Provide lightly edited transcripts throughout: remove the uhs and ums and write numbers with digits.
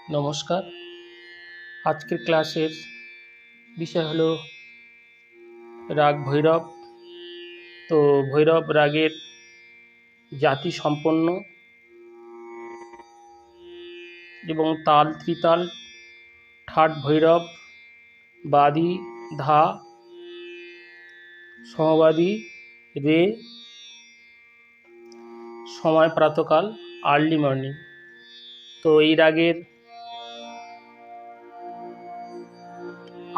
নমস্কার। আজকের ক্লাসের বিষয় হলো রাগ ভৈরব। তো ভৈরব রাগের জাতি সম্পন্ন এবং তাল ত্রিতাল, ঠাট ভৈরব, বাদী, ধা, সমবাদী, রে, সময় প্রাতকাল, আর্লি মর্নিং। তো এই রাগের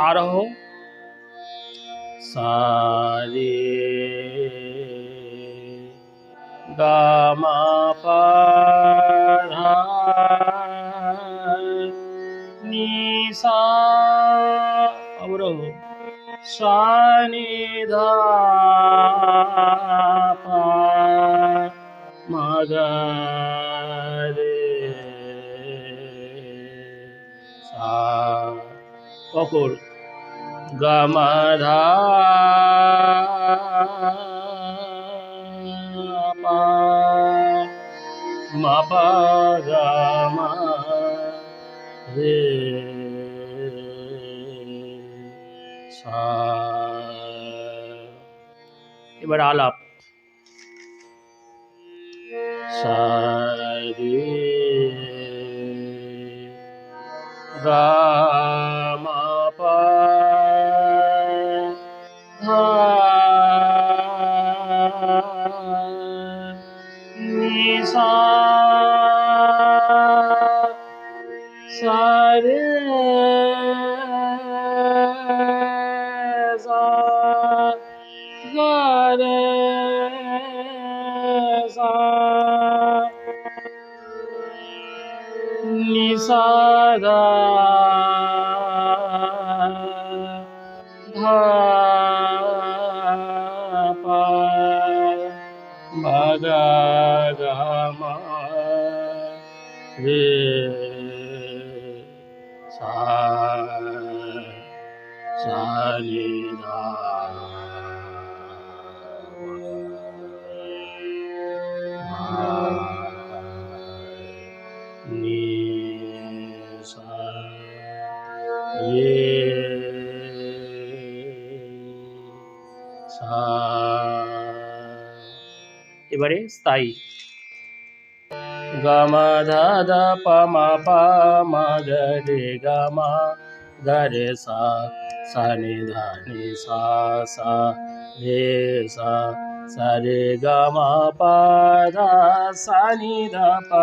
আরোহ সা রে গা মা পা ধা নি সা, অবরোহ সা নি ধা পা মা গা রে সা, অকর গা মা ধা পা মা পা গা মা রে সা। এবার আলাপ। সা রে গা মা পা ধা নি সা, সা রে সা গা রে সা নি সা ধা ধা পা মা গা গা মা রে সা, সা নি ধা নি সা রে সা। এবারে স্থায়ী। গা মা ধা ধা পা মা পা মা গা রে গা মা গা রে সা, সা নি ধা নি সা, সা রে সা, সা রে গা মা পা ধা সা নি ধা পা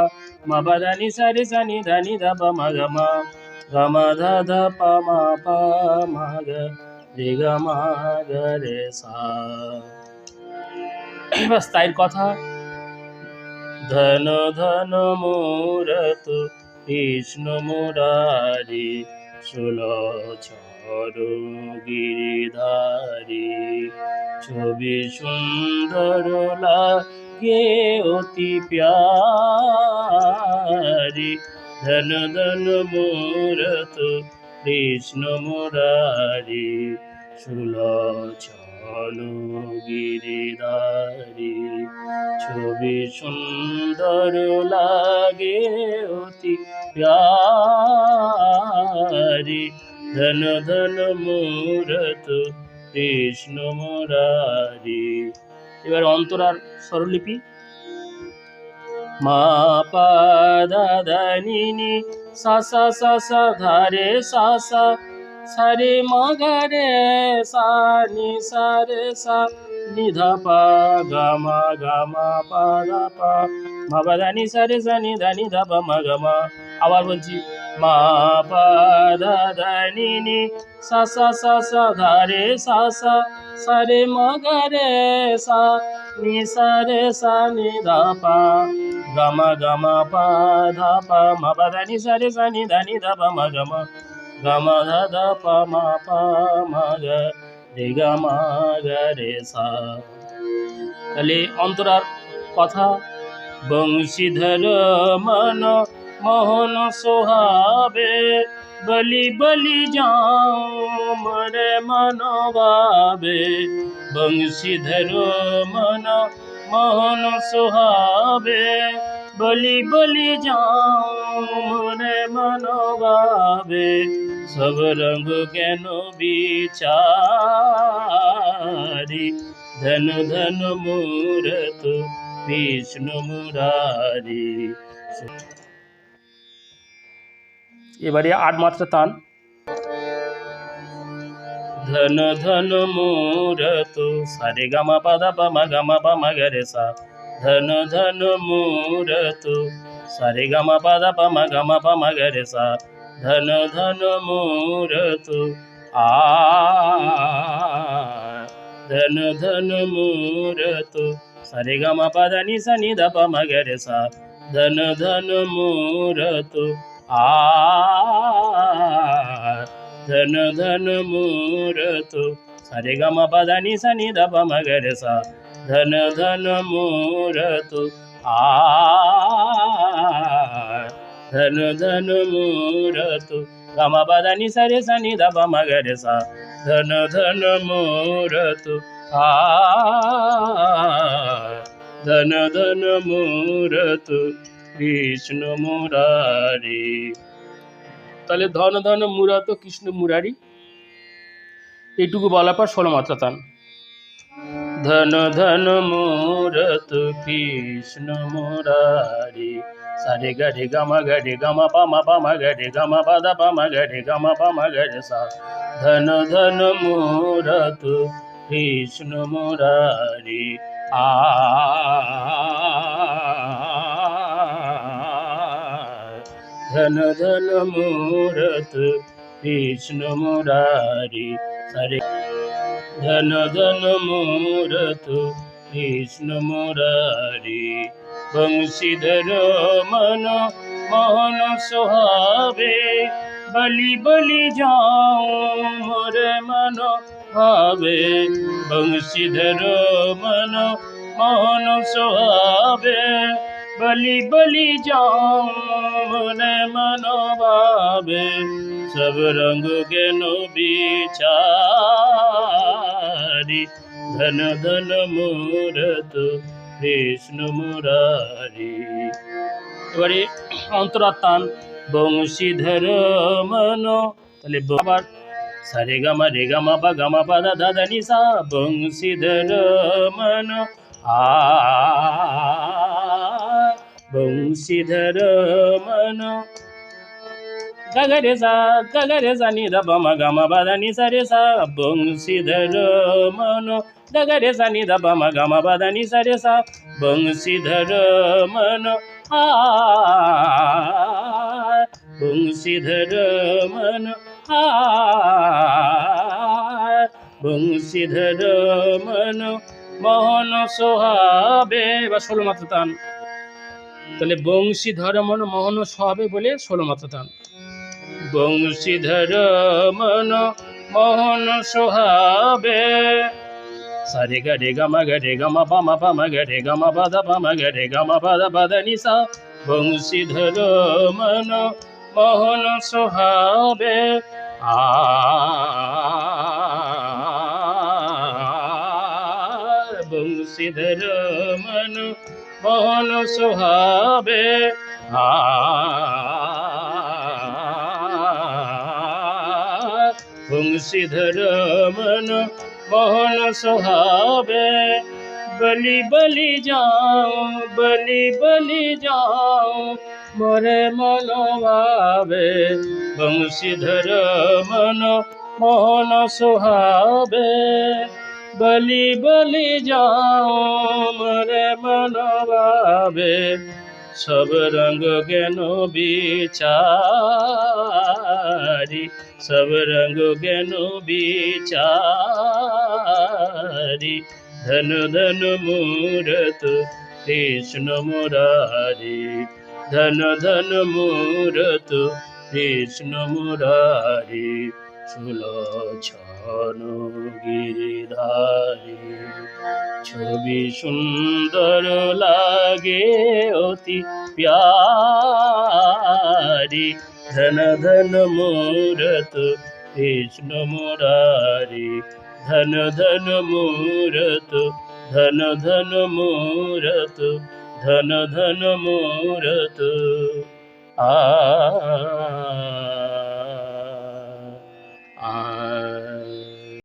মা পা ধা নি সা রে সা নি ধা পা মা গা মা ধা ধা পা মা পা মা গা রে গা মা গা রে সা। এবার স্থায়ীর কথা। ধন ধন মূরত কৃষ্ণ মুরারি, সুলোচন গিরিধারী, ছবি সুন্দর লাগে অতি প্যারি। ধন ধন মূরত কৃষ্ণ মুরারি, সুলোচন গিরিধারী, ছবি সুন্দর লাগে অতি প্যারি। ধন ধন মূরত কৃষ্ণ মুরারি। এবার অন্তরার স্বরলিপি। মা পা ধা ধা নি নি সা সা সা সা ধা রে সা সা, সা রে মা গা রে সা নি সা রে সা নি ধা পা গা মা পা ধা পা মা পা ধা নি সা রে সা নি ধা পা মা গা মা। আবার বলছি। মা পা ধা ধা নি নি সা সা সা সা ধা রে সা সা, সা রে মা গা রে সা নি সা রে সা নি ধা পা গা মা পা ধা পা মা পা ধা নি সা রে সা নি ধা পা মা গা মা ধা ধা পা মা গা রে গা মা গা রে সা। তাহলে অন্তরার কথা। বংশীধর মন মোহন সোহাবে, বলি বলি যাও মরে মন ভাবে। বংশীধর মন মোহন সোহাবে, বলি বলি যাও মরে মন भावे सब रंग ज्ञान विचारी धन धन मूरत विष्णु मुरारी। এবারে 8 মাত্রা তান। धन धन मूरत सारे गमा पदा पमा गरे सा धन धन मूरत सारे गमा पदा पमा गरे सा धन धन मूरत आ धन धन मूरत सारे गमा पदा नि सा नि ध पमा गरे सा धन धन मूरत आ धन धन मूरत सारे गमा पदा नि सा नि ध पमा गरे सा धन धन मूरत आ धन धन मूरत गमा पदा नि सा रे सा नि ध पमा गरे सा धन धन मूरत आ धन धन मूरत কৃষ্ণ মুরারি। তাহলে ধন ধন মুরাত কৃষ্ণ মুরারি এইটুকু বলার পর 16 মাত্রা তান। ধন ধন মুরত কৃষ্ণ মুরারি সারে গরে গামা পামা গরে গামা পাদা পামা গরে গামা পামা গরে সা ধন ধন মুরত কৃষ্ণ মুরারি আ धन धन मूरत कृष्ण मुरारी सारे धन धन मूरत कृष्ण मुरारी बंशीधर मन मोहन सुहावे बलि बलि जाऊं मोरे मन भावे बंशीधर मन मोहन सुहावे बलि बलि जाऊं मोरे मन भावे सब रंग ज्ञान विचारी धन धन मूरत কৃষ্ণ মুরারি। এবারে অন্তরাত্মান বংশীধর মন তাহলে আবার সারে গামা রে গামা বা গামা পাদা দাদা নিসা বংশীধর মন আ বংশীধর মন গগরে সা নি দ পমা গামা পাদা নি সা রে সা বংশীধর মন গগরে সা নি দ পমা গামা পাদা নি সা রে সা বংশীধর মন আ বংশীধর মন আ বংশীধর মন মোহন সোহাবে বা 16 মাত্রা তান। তাহলে বংশীধর মন মোহন সোহাবে বলে 16 মাত্রা তান। বংশীধর মন মোহন সোহাবে সারে গরে গামা পামা গরে গামা পাদা পাদা নিসা বংশীধর মন মোহন সোহাবে আ বংশীধর মন মোহন সোহাবে আ বংশীধর মন মোহন সোহাবে বলি বলি যাও মোরে মন ভাবে বংশীধর মন মোহন সোহাবে বলি বলি যাও মোরে মন ভাবে সব রঙ্গ জ্ঞান বিচারি সব রঙ্গ জ্ঞান বিচারি ধন ধন মূরত কৃষ্ণ মুরারি ধন ধন মূরত কৃষ্ণ মুরারি সুলোচন গিরিধারী ছবি সুন্দর লাগে অতি প্যারি ধন ধন মূরত কৃষ্ণ মুরারি ধন ধন মূরত ধন ধন মূরত ধন ধন মূরত আ आ